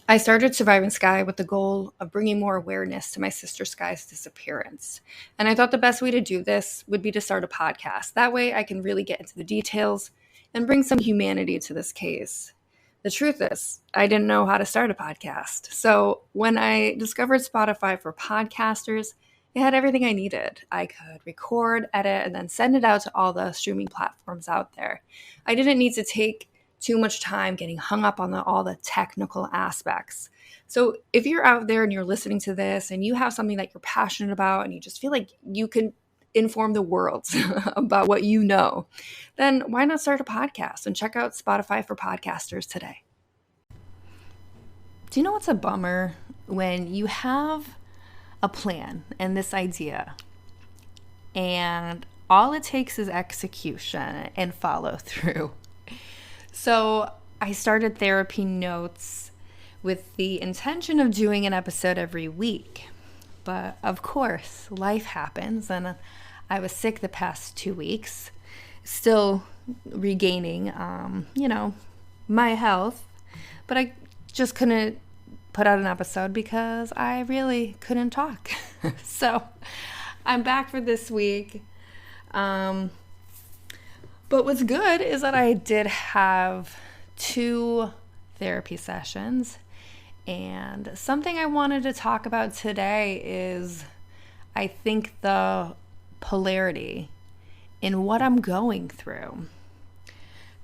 I started Surviving Skye with the goal of bringing more awareness to my sister Skye's disappearance. And I thought the best way to do this would be to start a podcast. That way I can really get into the details and bring some humanity to this case. The truth is, I didn't know how to start a podcast. So when I discovered Spotify for podcasters, it had everything I needed. I could record, edit, and then send it out to all the streaming platforms out there. I didn't need to take too much time getting hung up on all the technical aspects. So if you're out there and you're listening to this and you have something that you're passionate about and you just feel like you can inform the world about what you know, then why not start a podcast and check out Spotify for podcasters today? Do you know what's a bummer? When you have a plan and this idea and all it takes is execution and follow through. So I started Therapy Notes with the intention of doing an episode every week. But of course, life happens, and I was sick the past 2 weeks, still regaining, my health. But I just couldn't put out an episode because I really couldn't talk. So I'm back for this week. But what's good is that I did have 2 therapy sessions. And something I wanted to talk about today is, I think, the polarity in what I'm going through.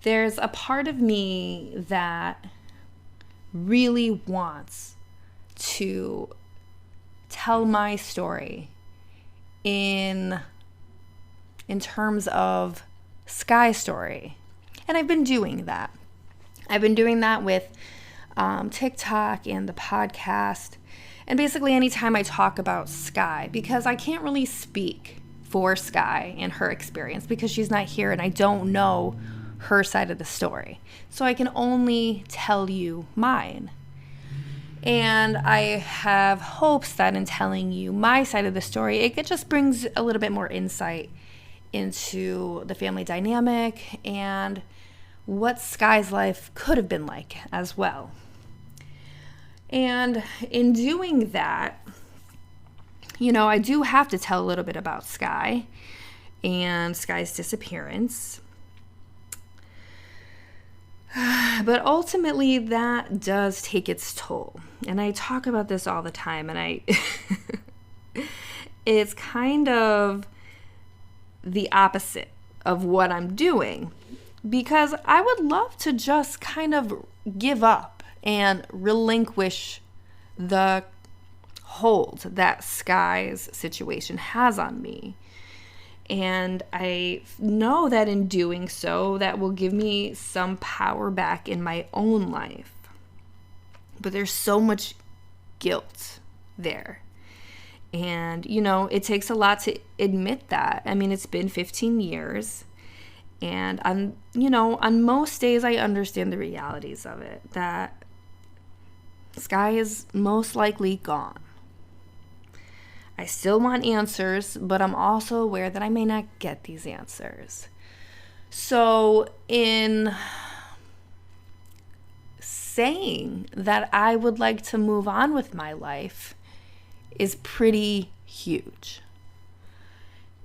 There's a part of me that really wants to tell my story in terms of Skye story. And I've been doing that. I've been doing that with TikTok and the podcast. And basically anytime I talk about Skye, because I can't really speak for Skye and her experience because she's not here and I don't know her side of the story. So I can only tell you mine. And I have hopes that in telling you my side of the story, it just brings a little bit more insight into the family dynamic and what Skye's life could have been like as well. And in doing that, I do have to tell a little bit about Skye and Skye's disappearance. But ultimately, that does take its toll. And I talk about this all the time, and it's kind of the opposite of what I'm doing, because I would love to just kind of give up and relinquish the hold that Skye's situation has on me. And I know that in doing so, that will give me some power back in my own life. But there's so much guilt there. And, it takes a lot to admit that. I mean, it's been 15 years. And, on most days, I understand the realities of it. That Skye is most likely gone. I still want answers, but I'm also aware that I may not get these answers. So, in saying that I would like to move on with my life is pretty huge.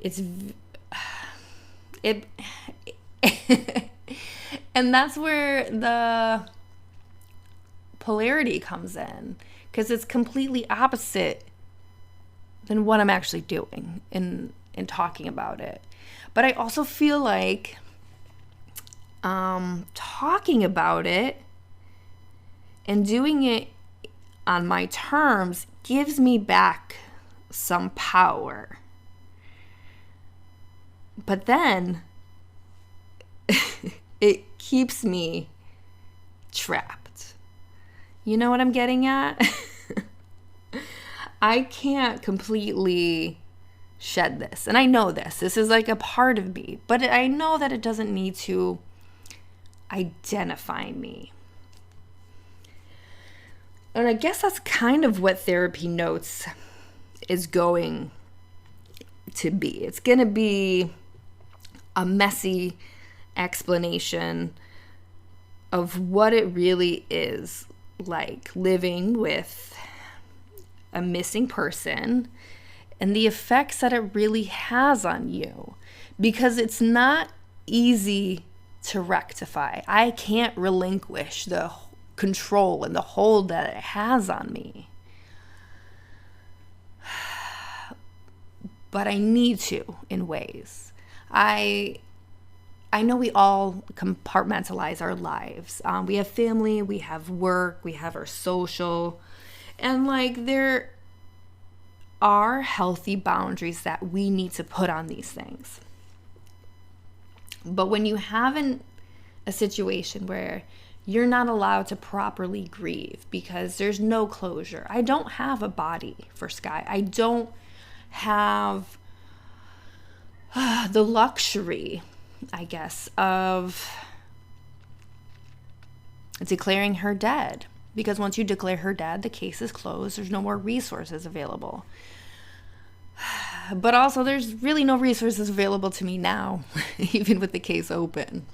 And that's where the polarity comes in, because it's completely opposite than what I'm actually doing in talking about it. But I also feel like talking about it and doing it on my terms gives me back some power. But then it keeps me trapped. You know what I'm getting at? I can't completely shed this. And I know this. This is like a part of me. But I know that it doesn't need to identify me. And I guess that's kind of what Therapy Notes is going to be. It's going to be a messy explanation of what it really is like living with a missing person and the effects that it really has on you, because it's not easy to rectify. I can't relinquish the control and the hold that it has on me. But I need to in ways. I know we all compartmentalize our lives. We have family, we have work, we have our social, and like there are healthy boundaries that we need to put on these things. But when you have a situation where you're not allowed to properly grieve because there's no closure. I don't have a body for Skye. I don't have the luxury, I guess, of declaring her dead. Because once you declare her dead, the case is closed. There's no more resources available. But also, there's really no resources available to me now, even with the case open.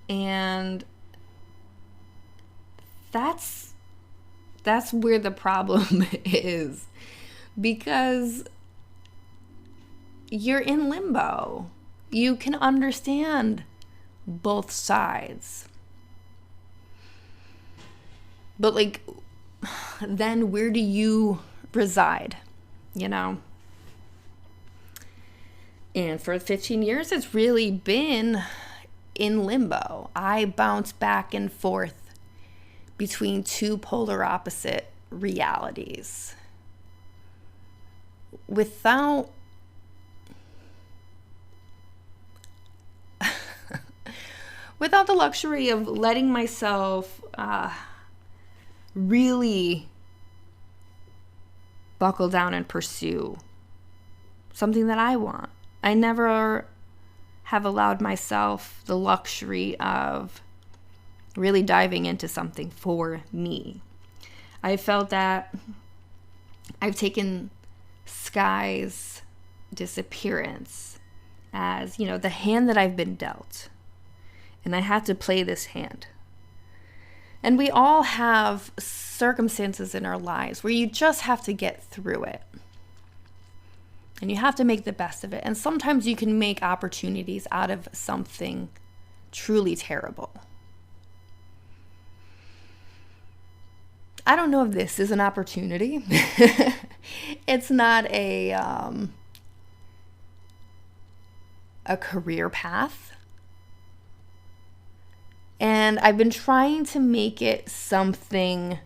And that's where the problem is, because you're in limbo. You can understand both sides. But like, then where do you reside, you know? And for 15 years, it's really been in limbo. I bounce back and forth between two polar opposite realities without the luxury of letting myself really buckle down and pursue something that I want. I never have allowed myself the luxury of really diving into something for me. I felt that I've taken Skye's disappearance as, you know, the hand that I've been dealt. And I had to play this hand. And we all have circumstances in our lives where you just have to get through it. And you have to make the best of it. And sometimes you can make opportunities out of something truly terrible. I don't know if this is an opportunity. It's not a career path. And I've been trying to make it something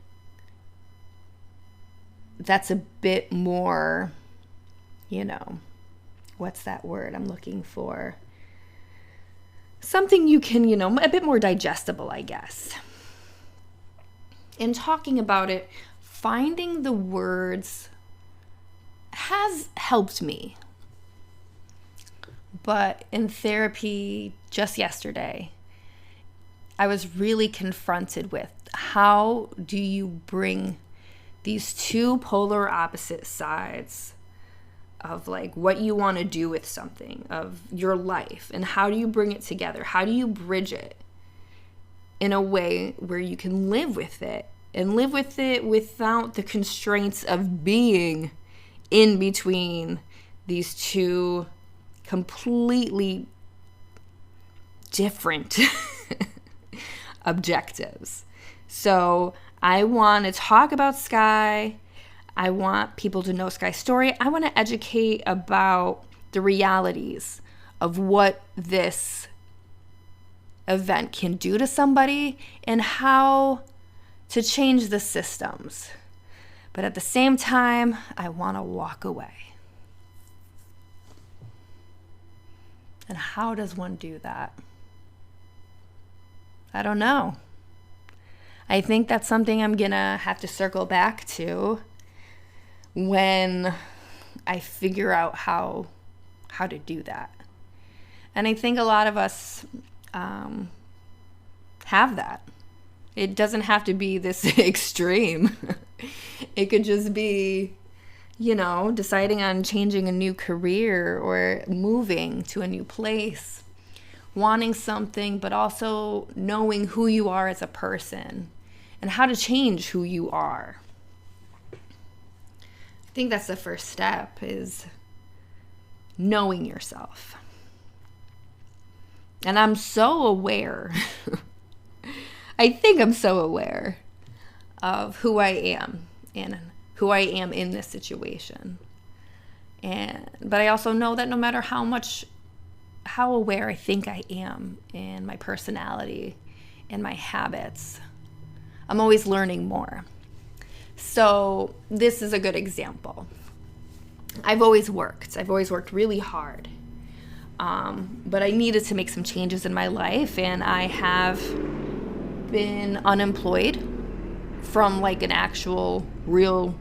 that's a bit more, you know, what's that word I'm looking for? Something you can, you know, a bit more digestible, I guess. In talking about it, finding the words has helped me. But in therapy just yesterday, I was really confronted with how do you bring these two polar opposite sides of like what you want to do with something, of your life, and how do you bring it together? How do you bridge it in a way where you can live with it and live with it without the constraints of being in between these two completely different objectives. So I want to talk about Skye. I want people to know Skye's story. I want to educate about the realities of what this event can do to somebody and how to change the systems. But at the same time, I want to walk away. And how does one do that? I don't know. I think that's something I'm gonna have to circle back to when I figure out how to do that. And I think a lot of us have that. It doesn't have to be this extreme. It could just be, you know, deciding on changing a new career or moving to a new place wanting something, but also knowing who you are as a person and how to change who you are. I think that's the first step, is knowing yourself. And I'm so aware, I think I'm so aware of who I am and who I am in this situation. But I also know that no matter how aware I think I am in my personality and my habits, I'm always learning more. So this is a good example. I've always worked really hard. But I needed to make some changes in my life, and I have been unemployed from like an actual real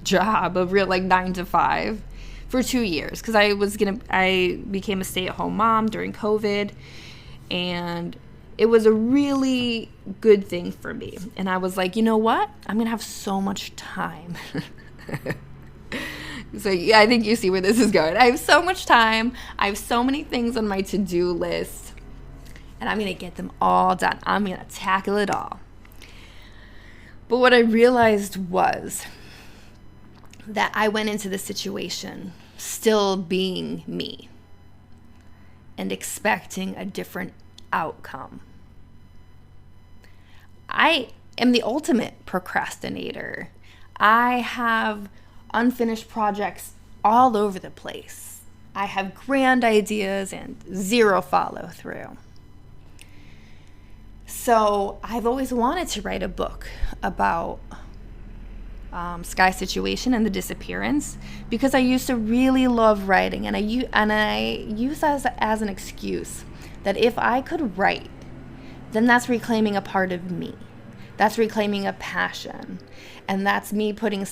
job, a real like 9 to 5 for 2 years, because I became a stay-at-home mom during COVID, and it was a really good thing for me. And I was like, you know what? I'm gonna have so much time. So yeah, I think you see where this is going. I have so much time. I have so many things on my to-do list, and I'm going to get them all done. I'm going to tackle it all. But what I realized was that I went into the situation still being me and expecting a different outcome. I am the ultimate procrastinator. I have unfinished projects all over the place. I have grand ideas and zero follow through. So I've always wanted to write a book about Skye's situation and the disappearance, because I used to really love writing, and I use that as an excuse that if I could write, then that's reclaiming a part of me. That's reclaiming a passion. And that's me putting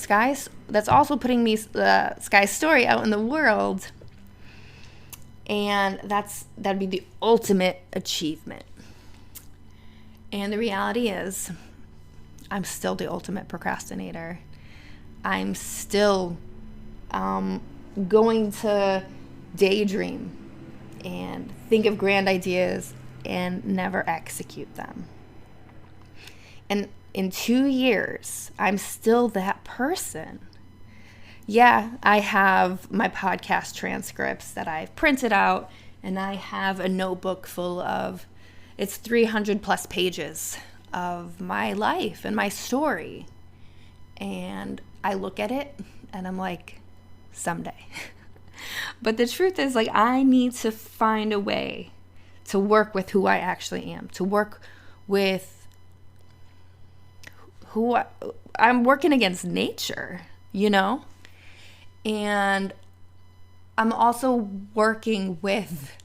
that's also putting me Skye's story out in the world. And that'd be the ultimate achievement. And the reality is, I'm still the ultimate procrastinator. I'm still going to daydream and think of grand ideas and never execute them. And in 2 years, I'm still that person. Yeah, I have my podcast transcripts that I've printed out, and I have a notebook full of, it's 300 plus pages of my life and my story. And I look at it and I'm like, someday. But the truth is, like, I need to find a way to work with who I actually am, to work with I'm working against nature, you know? And I'm also working with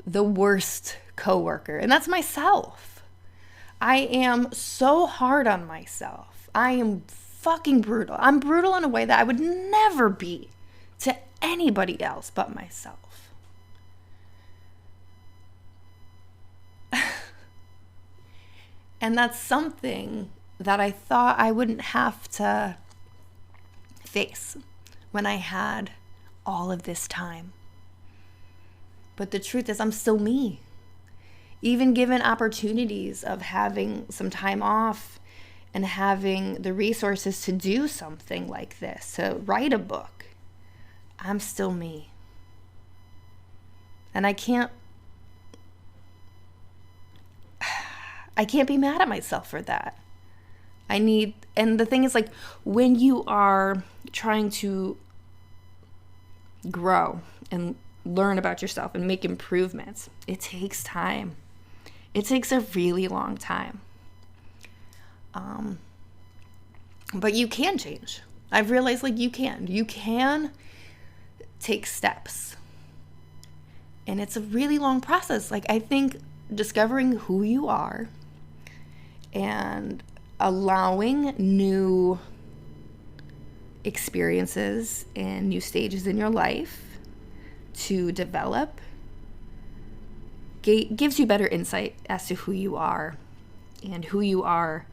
the worst coworker, and that's myself. I am so hard on myself. I am fucking brutal. I'm brutal in a way that I would never be to anybody else but myself. And that's something that I thought I wouldn't have to face when I had all of this time. But the truth is, I'm still me. Even given opportunities of having some time off and having the resources to do something like this, to write a book, I'm still me. And I can't be mad at myself for that. And the thing is, like, when you are trying to grow and learn about yourself and make improvements, it takes time. It takes a really long time. But you can change. I've realized, like, you can take steps. And it's a really long process. Like, I think discovering who you are and allowing new experiences and new stages in your life to develop gives you better insight as to who you are, and who you are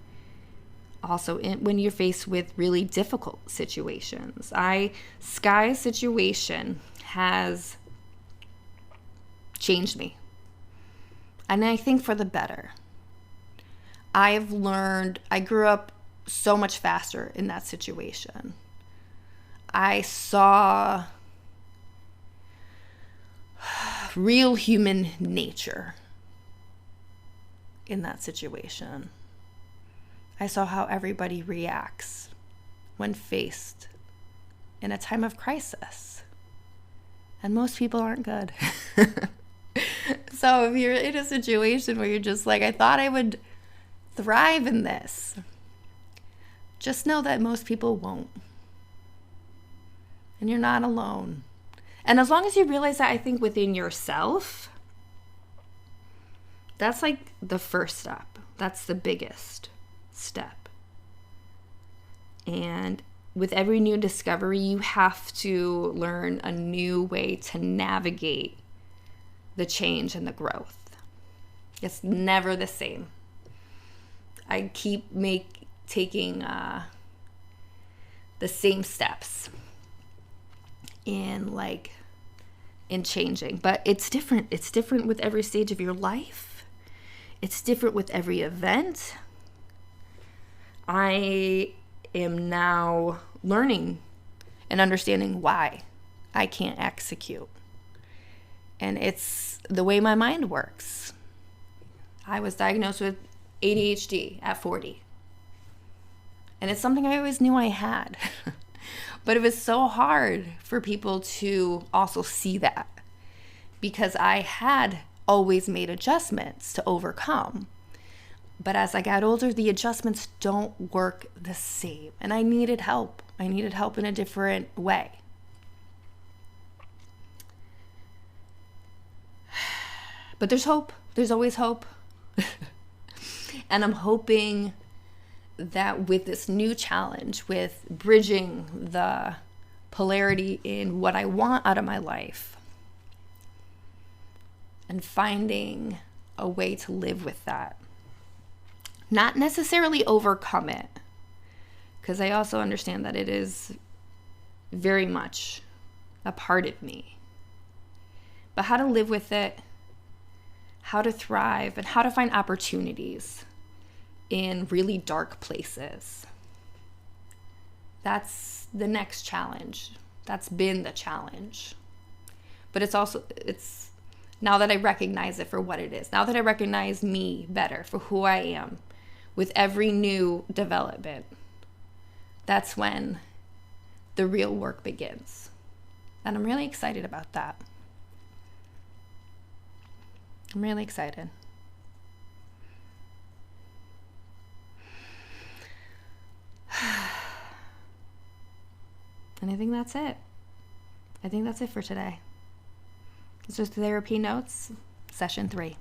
also when you're faced with really difficult situations. Skye's situation has changed me. And I think for the better. I've learned, I grew up so much faster in that situation. I saw real human nature in that situation. I saw how everybody reacts when faced in a time of crisis. And most people aren't good. So if you're in a situation where you're just like, I thought I would thrive in this, just know that most people won't. And you're not alone. And as long as you realize that, I think within yourself, that's like the first step. That's the biggest step. And with every new discovery, you have to learn a new way to navigate the change and the growth. It's never the same. I keep taking the same steps in changing, but it's different. It's different with every stage of your life. It's different with every event. I am now learning and understanding why I can't execute. And it's the way my mind works. I was diagnosed with ADHD at 40. And it's something I always knew I had. But it was so hard for people to also see that, because I had always made adjustments to overcome. But as I got older, the adjustments don't work the same. And I needed help. I needed help in a different way. But there's hope. There's always hope. And I'm hoping that with this new challenge, with bridging the polarity in what I want out of my life and finding a way to live with that, not necessarily overcome it, because I also understand that it is very much a part of me, but how to live with it, how to thrive, and how to find opportunities in really dark places. That's the next challenge. That's been the challenge. But it's now that I recognize it for what it is, now that I recognize me better for who I am with every new development, that's when the real work begins. And I'm really excited about that. I'm really excited. And I think that's it. I think that's it for today. This was Therapy Notes, session 3.